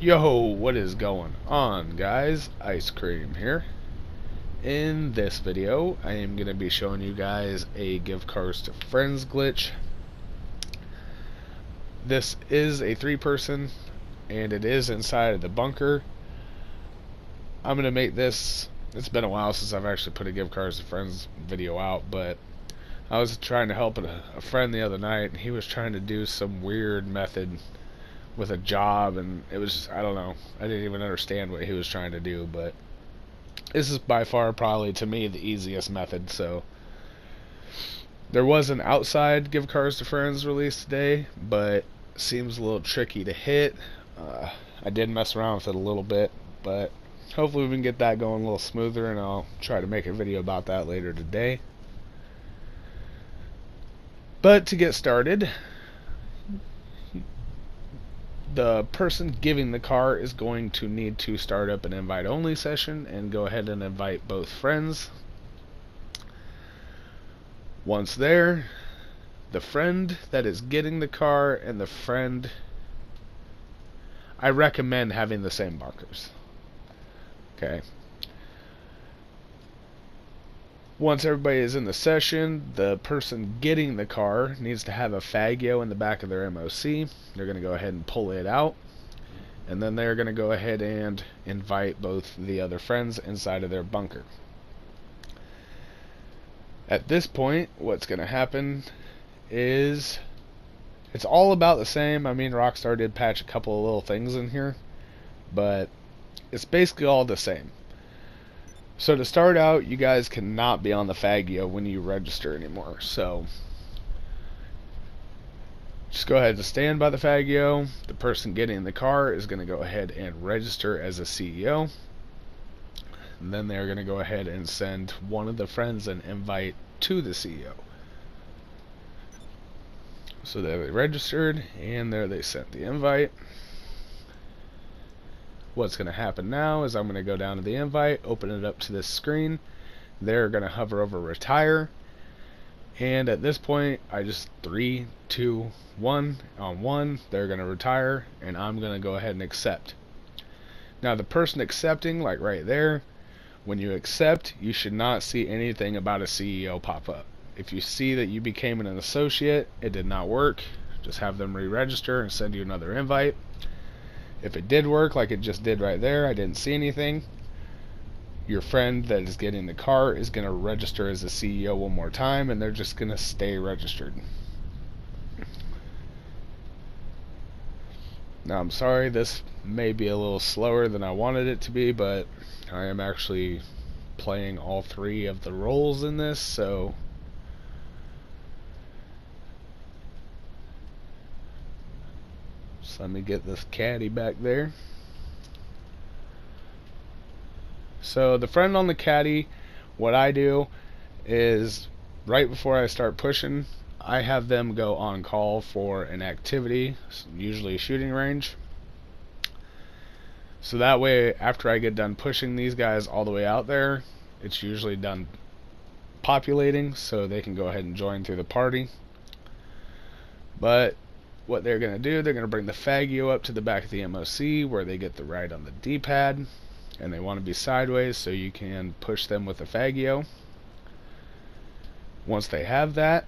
Yo, what is going on, guys? Ice Cream here. In this video, I am going to be showing you guys a give cars to friends glitch. This is a 3-person, and it is inside of the bunker. I'm going to make this, it's been a while since I've actually put a give cars to friends video out, but I was trying to help a friend the other night, and he was trying to do some weird method with a job, and it was just, I don't know, I didn't even understand what he was trying to do, but this is by far probably to me the easiest method. So there was an outside give cars to friends release today, but seems a little tricky to hit. I did mess around with it a little bit, but hopefully we can get that going a little smoother, and I'll try to make a video about that later today. But to get started, the person giving the car is going to need to start up an invite only session and go ahead and invite both friends. Once there, the friend that is getting the car and the friend, I recommend having the same bunkers. Okay. Once everybody is in the session, the person getting the car needs to have a Fagio in the back of their MOC. They're going to go ahead and pull it out, and then they're going to go ahead and invite both the other friends inside of their bunker. At this point, what's going to happen is it's all about the same. I mean, Rockstar did patch a couple of little things in here, but it's basically all the same. So to start out, you guys cannot be on the Fagio when you register anymore. So just go ahead and stand by the Fagio. The person getting the car is going to go ahead and register as a CEO. And then they're going to go ahead and send one of the friends an invite to the CEO. So there they registered, and there they sent the invite. What's going to happen now is I'm going to go down to the invite, open it up to this screen. They're going to hover over retire, and at this point I just 3, 2, 1 on 1. They're going to retire, and I'm going to go ahead and accept. Now the person accepting, like right there, when you accept, you should not see anything about a CEO pop up. If you see that you became an associate, it did not work, just have them re-register and send you another invite. If it did work, like it just did right there, I didn't see anything, your friend that is getting the car is going to register as a CEO one more time, and they're just going to stay registered. Now, I'm sorry, this may be a little slower than I wanted it to be, but I am actually playing all 3 of the roles in this, so let me get this caddy back there. So the friend on the caddy, what I do is right before I start pushing, I have them go on call for an activity, usually a shooting range. So that way, after I get done pushing these guys all the way out there, it's usually done populating, so they can go ahead and join through the party. But what they're going to do, they're going to bring the Fagio up to the back of the MOC where they get the right on the D-pad, and they want to be sideways so you can push them with the Fagio. Once they have that,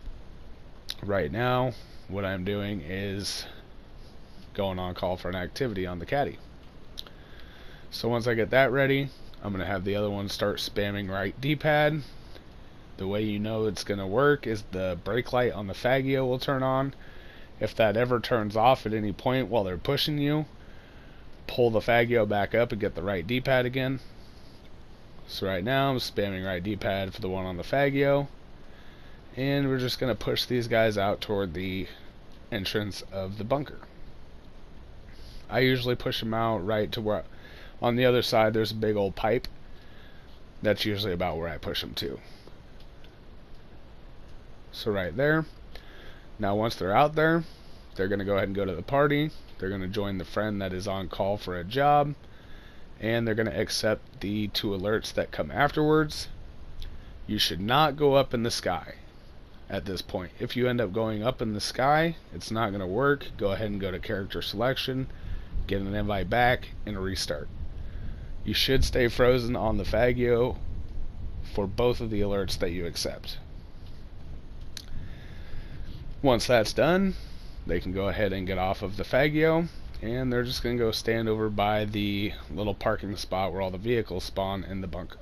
right now what I'm doing is going on call for an activity on the caddy. So once I get that ready, I'm going to have the other one start spamming right D-pad. The way you know it's going to work is the brake light on the Fagio will turn on. If that ever turns off at any point while they're pushing you, pull the Fagio back up and get the right D-pad again. So right now I'm spamming right D-pad for the one on the Fagio, and we're just going to push these guys out toward the entrance of the bunker. I usually push them out right to where, on the other side there's a big old pipe. That's usually about where I push them to. So right there. Now once they're out there, they're going to go ahead and go to the party. They're going to join the friend that is on call for a job, and they're going to accept the 2 alerts that come afterwards. You should not go up in the sky at this point. If you end up going up in the sky, it's not going to work. Go ahead and go to character selection, get an invite back, and restart. You should stay frozen on the Fagio for both of the alerts that you accept. Once that's done, they can go ahead and get off of the Fagio, and they're just going to go stand over by the little parking spot where all the vehicles spawn in the bunker.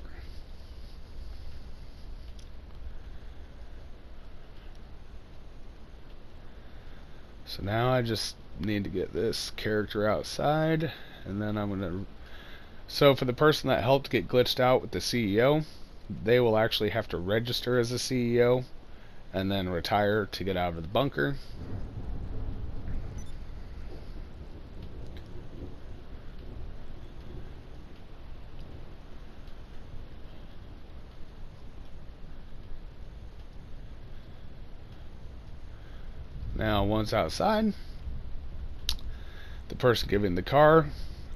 So now I just need to get this character outside, and then I'm going to... So for the person that helped get glitched out with the CEO, they will actually have to register as a CEO and then retire to get out of the bunker. Now once outside, the person giving the car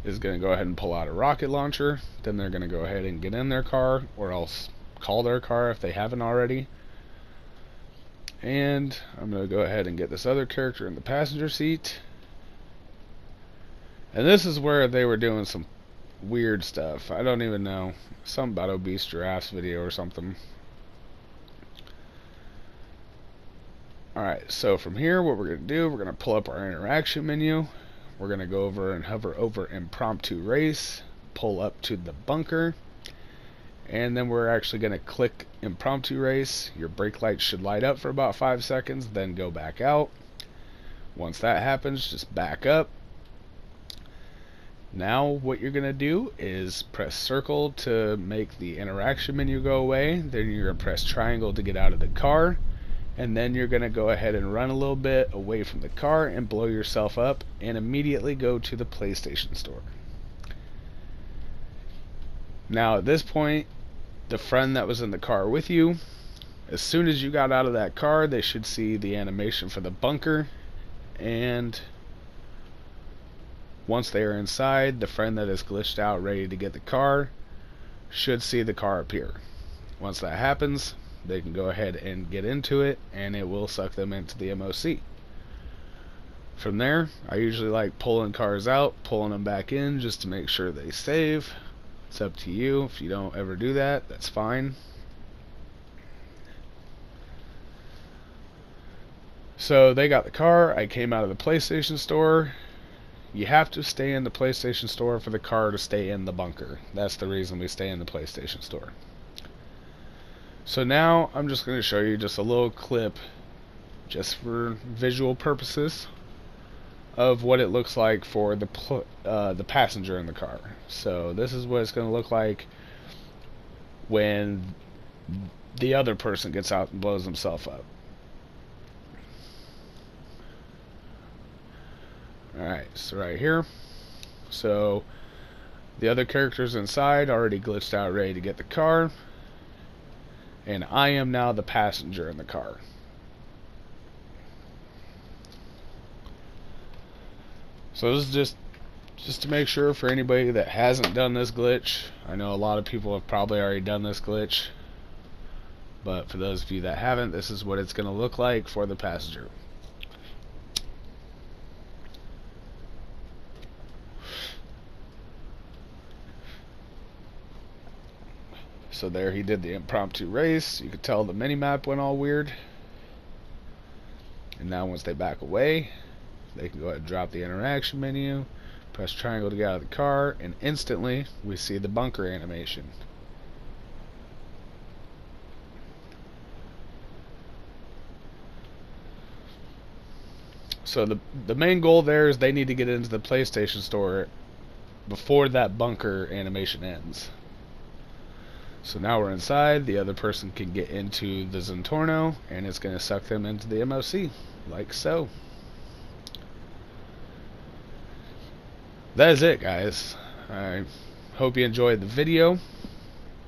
is going to go ahead and pull out a rocket launcher. Then they're going to go ahead and get in their car, or else call their car if they haven't already. And I'm going to go ahead and get this other character in the passenger seat. And this is where they were doing some weird stuff. I don't even know. Something about obese giraffes video or something. Alright, so from here what we're going to do, we're going to pull up our interaction menu. We're going to go over and hover over impromptu race, pull up to the bunker, and then we're actually going to click impromptu race. Your brake lights should light up for about 5 seconds, then go back out. Once that happens, just back up. Now what you're going to do is press circle to make the interaction menu go away. Then you're going to press triangle to get out of the car. And then you're going to go ahead and run a little bit away from the car and blow yourself up and immediately go to the PlayStation Store. Now at this point, the friend that was in the car with you, as soon as you got out of that car, they should see the animation for the bunker, and once they are inside, the friend that is glitched out ready to get the car should see the car appear. Once that happens, they can go ahead and get into it, and it will suck them into the MOC. From there, I usually like pulling cars out, pulling them back in just to make sure they save. It's up to you. If you don't ever do that, that's fine. So they got the car. I came out of the PlayStation Store. You have to stay in the PlayStation Store for the car to stay in the bunker. That's the reason we stay in the PlayStation Store. So now I'm just going to show you just a little clip, just for visual purposes, of what it looks like for the passenger in the car. So this is what it's going to look like when the other person gets out and blows himself up. Alright, so right here. So the other character's inside, already glitched out, ready to get the car. And I am now the passenger in the car. So this is just to make sure for anybody that hasn't done this glitch. I know a lot of people have probably already done this glitch, but for those of you that haven't, this is what it's going to look like for the passenger. So there he did the impromptu race. You could tell the minimap went all weird. And now once they back away, they can go ahead and drop the interaction menu, press triangle to get out of the car, and instantly we see the bunker animation. So the main goal there is they need to get into the PlayStation Store before that bunker animation ends. So now we're inside, the other person can get into the Zentorno, and it's going to suck them into the MOC, like so. That is it, guys. I hope you enjoyed the video.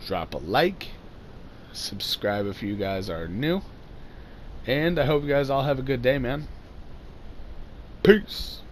Drop a like, subscribe if you guys are new, and I hope you guys all have a good day, man. Peace!